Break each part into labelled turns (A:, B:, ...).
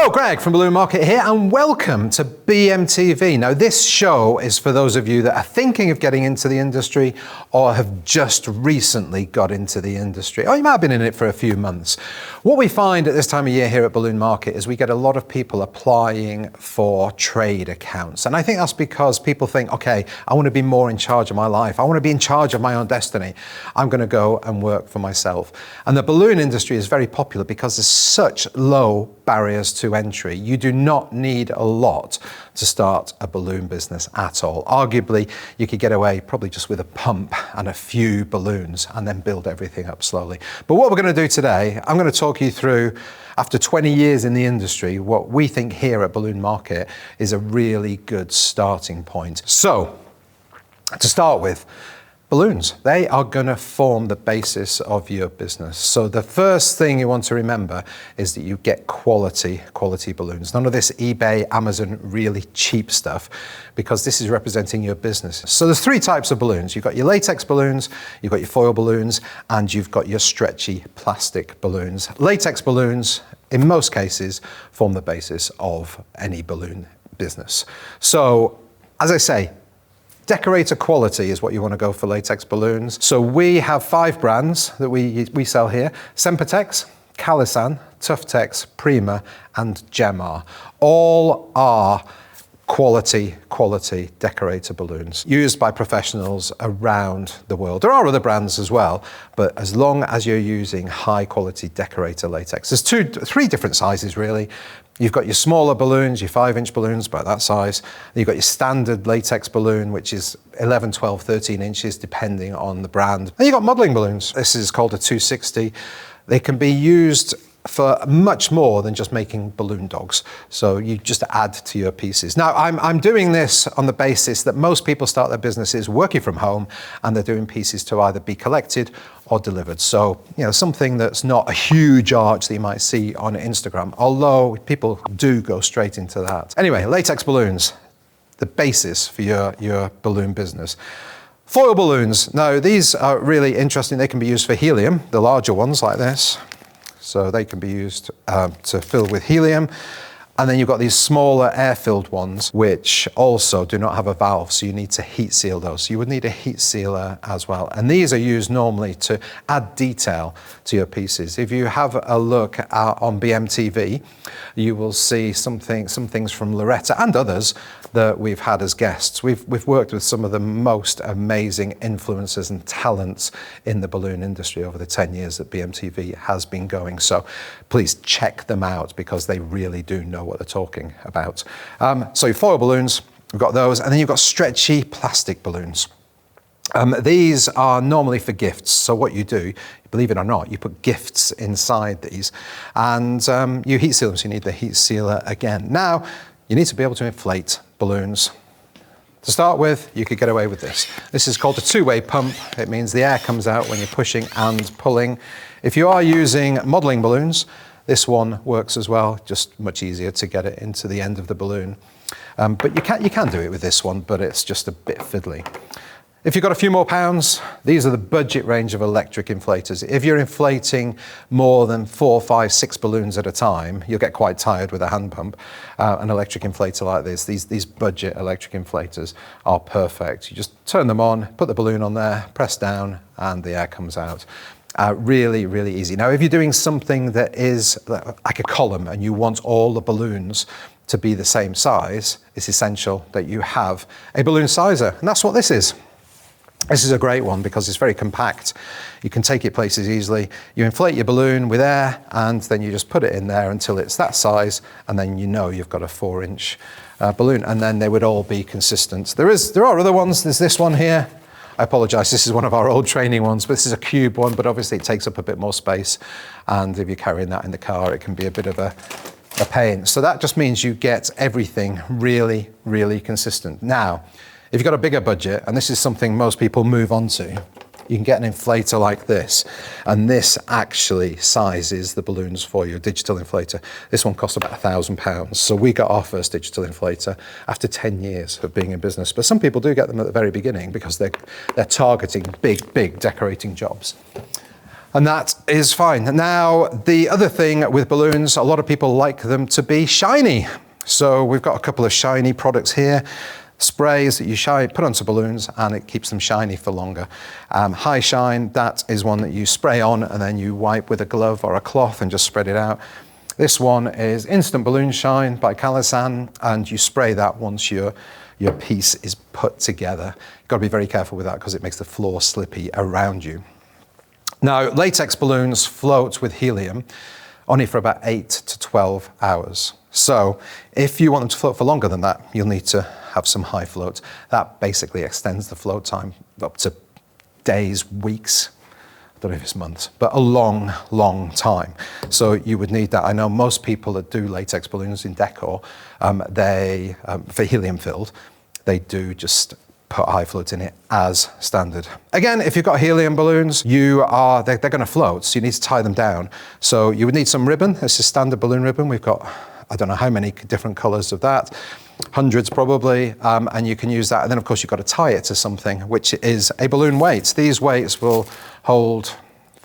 A: Hello, Greg from Balloon Market here, and welcome to BMTV. Now, this show is for those of you that are thinking of getting into the industry or have just recently got into the industry, or you might have been in it for a few months. What we find at this time of year here at Balloon Market is we get a lot of people applying for trade accounts. And I think that's because people think, okay, I want to be more in charge of my life. I want to be in charge of my own destiny. I'm going to go and work for myself. And the balloon industry is very popular because there's such low barriers to entry. You do not need a lot to start a balloon business at all. Arguably, you could get away probably just with a pump and a few balloons and then build everything up slowly. But what we're going to do today, I'm going to talk you through, after 20 years in the industry, what we think here at Balloon Market is a really good starting point. So, to start with, balloons, they are going to form the basis of your business. So the first thing you want to remember is that you get quality balloons. None of this eBay, Amazon, really cheap stuff, because this is representing your business. So there's three types of balloons. You've got your latex balloons, you've got your foil balloons, and you've got your stretchy plastic balloons. Latex balloons, in most cases, form the basis of any balloon business. So, as I say, decorator quality is what you want to go for latex balloons. So we have 5 brands that we sell here: Sempertex, Calisan, Tuftex, Prima, and Gemar. All are quality decorator balloons used by professionals around the world. There are other brands as well, but as long as you're using high quality decorator latex. There's 3 different sizes really. You've got your smaller balloons, your 5-inch balloons, about that size. You've got your standard latex balloon, which is 11, 12, 13 inches, depending on the brand. And you've got modeling balloons. This is called a 260. They can be used for much more than just making balloon dogs. So you just add to your pieces. Now, I'm doing this on the basis that most people start their businesses working from home, and they're doing pieces to either be collected or delivered. So, something that's not a huge arch that you might see on Instagram, although people do go straight into that. Anyway, latex balloons, the basis for your balloon business. Foil balloons. Now, these are really interesting. They can be used for helium, the larger ones like this. So they can be used to fill with helium. And then you've got these smaller air-filled ones, which also do not have a valve, so you need to heat seal those. So you would need a heat sealer as well. And these are used normally to add detail to your pieces. If you have a look on BMTV, you will see some things from Loretta and others that we've had as guests. We've worked with some of the most amazing influencers and talents in the balloon industry over the 10 years that BMTV has been going. So please check them out, because they really do know what they're talking about. So your foil balloons, we've got those, and then you've got stretchy plastic balloons. These are normally for gifts. So what you do, believe it or not, you put gifts inside these, and you heat seal them, so you need the heat sealer again. Now, you need to be able to inflate balloons. To start with, you could get away with this. This is called a 2-way pump. It means the air comes out when you're pushing and pulling. If you are using modeling balloons, this one works as well, just much easier to get it into the end of the balloon. But you can do it with this one, but it's just a bit fiddly. If you've got a few more pounds, these are the budget range of electric inflators. If you're inflating more than 4, 5, 6 balloons at a time, you'll get quite tired with a hand pump. An electric inflator like this, these budget electric inflators are perfect. You just turn them on, put the balloon on there, press down, and the air comes out. Really, really easy. Now, if you're doing something that is like a column and you want all the balloons to be the same size, it's essential that you have a balloon sizer, and that's what this is. This is a great one because it's very compact. You can take it places easily. You inflate your balloon with air, and then you just put it in there until it's that size, and then you've got a 4-inch balloon, and then they would all be consistent. There are other ones. There's this one here. I apologize, this is one of our old training ones, but this is a cube one, but obviously it takes up a bit more space, and if you're carrying that in the car, it can be a bit of a pain. So that just means you get everything really, really consistent. Now, if you've got a bigger budget, and this is something most people move on to, you can get an inflator like this, and this actually sizes the balloons for you, a digital inflator. This one costs about £1,000. So we got our first digital inflator after 10 years of being in business. But some people do get them at the very beginning because they're targeting big decorating jobs. And that is fine. Now, the other thing with balloons, a lot of people like them to be shiny. So we've got a couple of shiny products here. Sprays that you put onto balloons and it keeps them shiny for longer. High Shine, that is one that you spray on and then you wipe with a glove or a cloth and just spread it out. This one is Instant Balloon Shine by Calasan, and you spray that once your piece is put together. You've got to be very careful with that because it makes the floor slippy around you. Now, latex balloons float with helium only for about 8 to 12 hours. So if you want them to float for longer than that, you'll need to have some high float. That basically extends the float time up to days, weeks, I don't know if it's months, but a long, long time. So you would need that. I know most people that do latex balloons in Decor, for helium filled, they do just put high float in it as standard. Again, if you've got helium balloons, they're going to float, so you need to tie them down. So you would need some ribbon. This is standard balloon ribbon. We've got, I don't know how many different colors of that, hundreds probably, and you can use that. And then of course you've got to tie it to something, which is a balloon weight. These weights will hold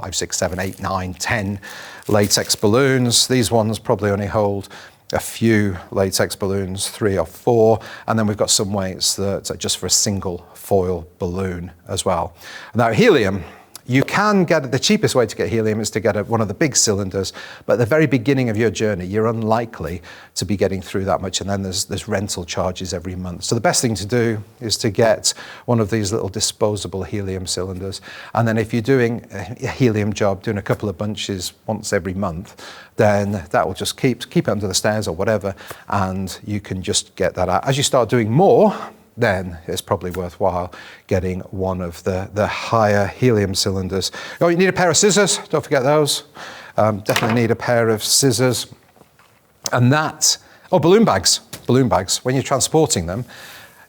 A: 5, 6, 7, 8, 9, 10 latex balloons. These ones probably only hold a few latex balloons, 3 or 4, and then we've got some weights that are just for a single foil balloon as well. Now helium, you can get, the cheapest way to get helium is to get one of the big cylinders, but at the very beginning of your journey, you're unlikely to be getting through that much, and then there's rental charges every month. So the best thing to do is to get one of these little disposable helium cylinders, and then if you're doing a helium job, doing a couple of bunches once every month, then that will just keep it under the stairs or whatever, and you can just get that out. As you start doing more, then it's probably worthwhile getting one of the higher helium cylinders. Oh, you need a pair of scissors, don't forget those. Definitely need a pair of scissors. And balloon bags. Balloon bags, when you're transporting them,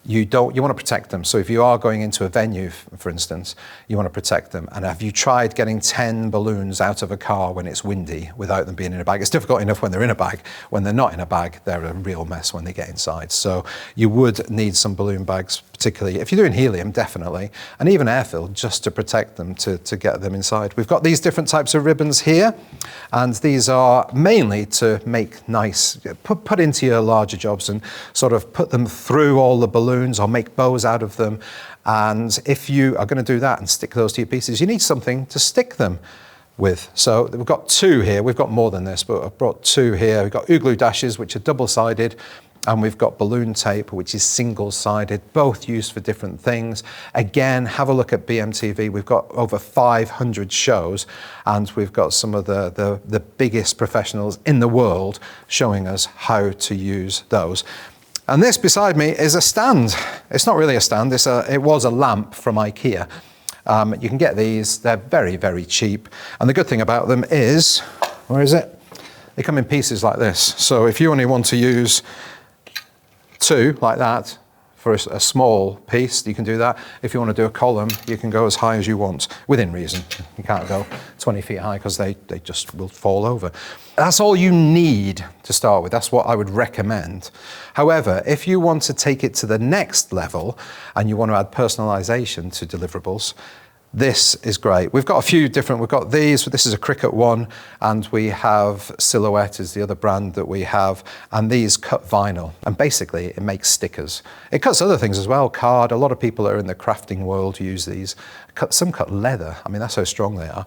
A: you want to protect them. So if you are going into a venue, for instance, you want to protect them. And have you tried getting 10 balloons out of a car when it's windy without them being in a bag? It's difficult enough when they're in a bag. When they're not in a bag, they're a real mess when they get inside. So you would need some balloon bags, particularly if you're doing helium, definitely, and even air-filled, just to protect them, to get them inside. We've got these different types of ribbons here, and these are mainly to make nice, put into your larger jobs and sort of put them through all the balloons or make bows out of them. And if you are going to do that and stick those to your pieces, you need something to stick them with. So we've got 2 here. We've got more than this, but I've brought 2 here. We've got glue dashes, which are double-sided, and we've got balloon tape, which is single-sided, both used for different things. Again, have a look at BMTV. We've got over 500 shows, and we've got some of the biggest professionals in the world showing us how to use those. And this beside me is a stand. It's not really a stand, it was a lamp from IKEA. You can get these, they're very, very cheap. And the good thing about them is, where is it? They come in pieces like this. So if you only want to use 2 like that for a small piece, you can do that. If you want to do a column, you can go as high as you want, within reason. You can't go 20 feet high because they just will fall over. That's all you need to start with. That's what I would recommend. However, if you want to take it to the next level and you want to add personalization to deliverables, this is great. We've got a few different, we've got these, this is a Cricut one, and we have Silhouette is the other brand that we have, and these cut vinyl, and basically it makes stickers. It cuts other things as well, card. A lot of people that are in the crafting world use these. Some cut leather. I mean, that's how strong they are.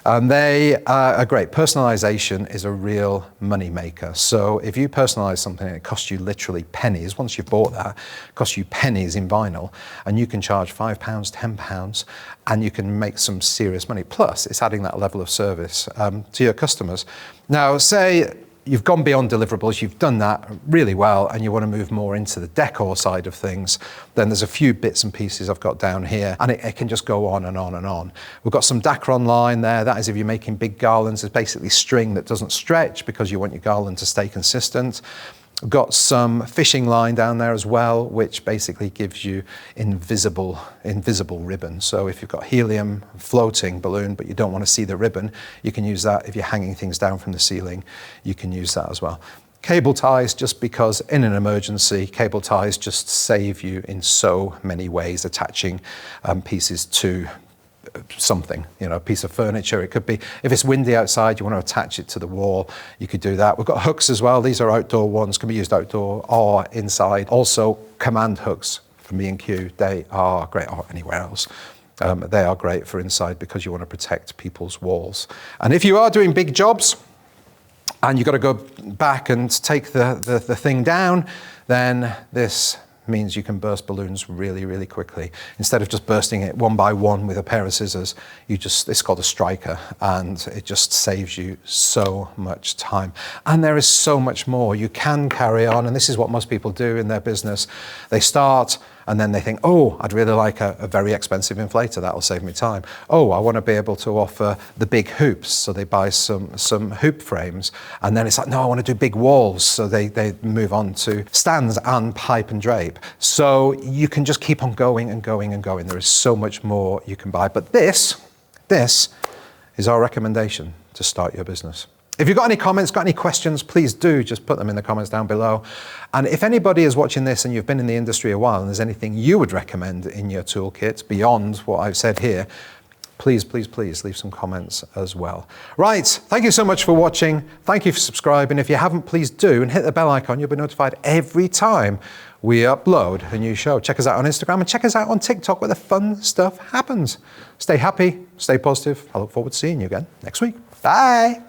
A: And they are great. Personalization is a real money maker. So if you personalize something and it costs you literally pennies, once you've bought that, it costs you pennies in vinyl, and you can charge £5, £10, and you can make some serious money. Plus, it's adding that level of service to your customers. Now, say you've gone beyond deliverables, you've done that really well, and you want to move more into the decor side of things, then there's a few bits and pieces I've got down here, and it can just go on and on and on. We've got some Decor line there. That is if you're making big garlands. It's basically string that doesn't stretch because you want your garland to stay consistent. We've got some fishing line down there as well, which basically gives you invisible ribbon. So if you've got helium floating balloon, but you don't want to see the ribbon, you can use that. If you're hanging things down from the ceiling, you can use that as well. Cable ties, just because in an emergency, cable ties just save you in so many ways, attaching pieces to something, you know, a piece of furniture. It could be, if it's windy outside, you want to attach it to the wall, you could do that. We've got hooks as well. These are outdoor ones, can be used outdoor or inside. Also, command hooks from B&Q, they are great, or anywhere else. They are great for inside because you want to protect people's walls. And if you are doing big jobs and you've got to go back and take the thing down, then this means you can burst balloons really, really quickly. Instead of just bursting it one by one with a pair of scissors, it's called a striker, and it just saves you so much time. And there is so much more. You can carry on, and this is what most people do in their business. They start, and then they think, oh, I'd really like a very expensive inflator, that'll save me time. Oh, I want to be able to offer the big hoops, so they buy some hoop frames. And then it's like, no, I want to do big walls, so they move on to stands and pipe and drape. So you can just keep on going and going and going. There is so much more you can buy. But this is our recommendation to start your business. If you've got any comments, got any questions, please do just put them in the comments down below. And if anybody is watching this and you've been in the industry a while and there's anything you would recommend in your toolkit beyond what I've said here, please, please, please leave some comments as well. Right, thank you so much for watching. Thank you for subscribing. If you haven't, please do, and hit the bell icon. You'll be notified every time we upload a new show. Check us out on Instagram and check us out on TikTok where the fun stuff happens. Stay happy, stay positive. I look forward to seeing you again next week. Bye.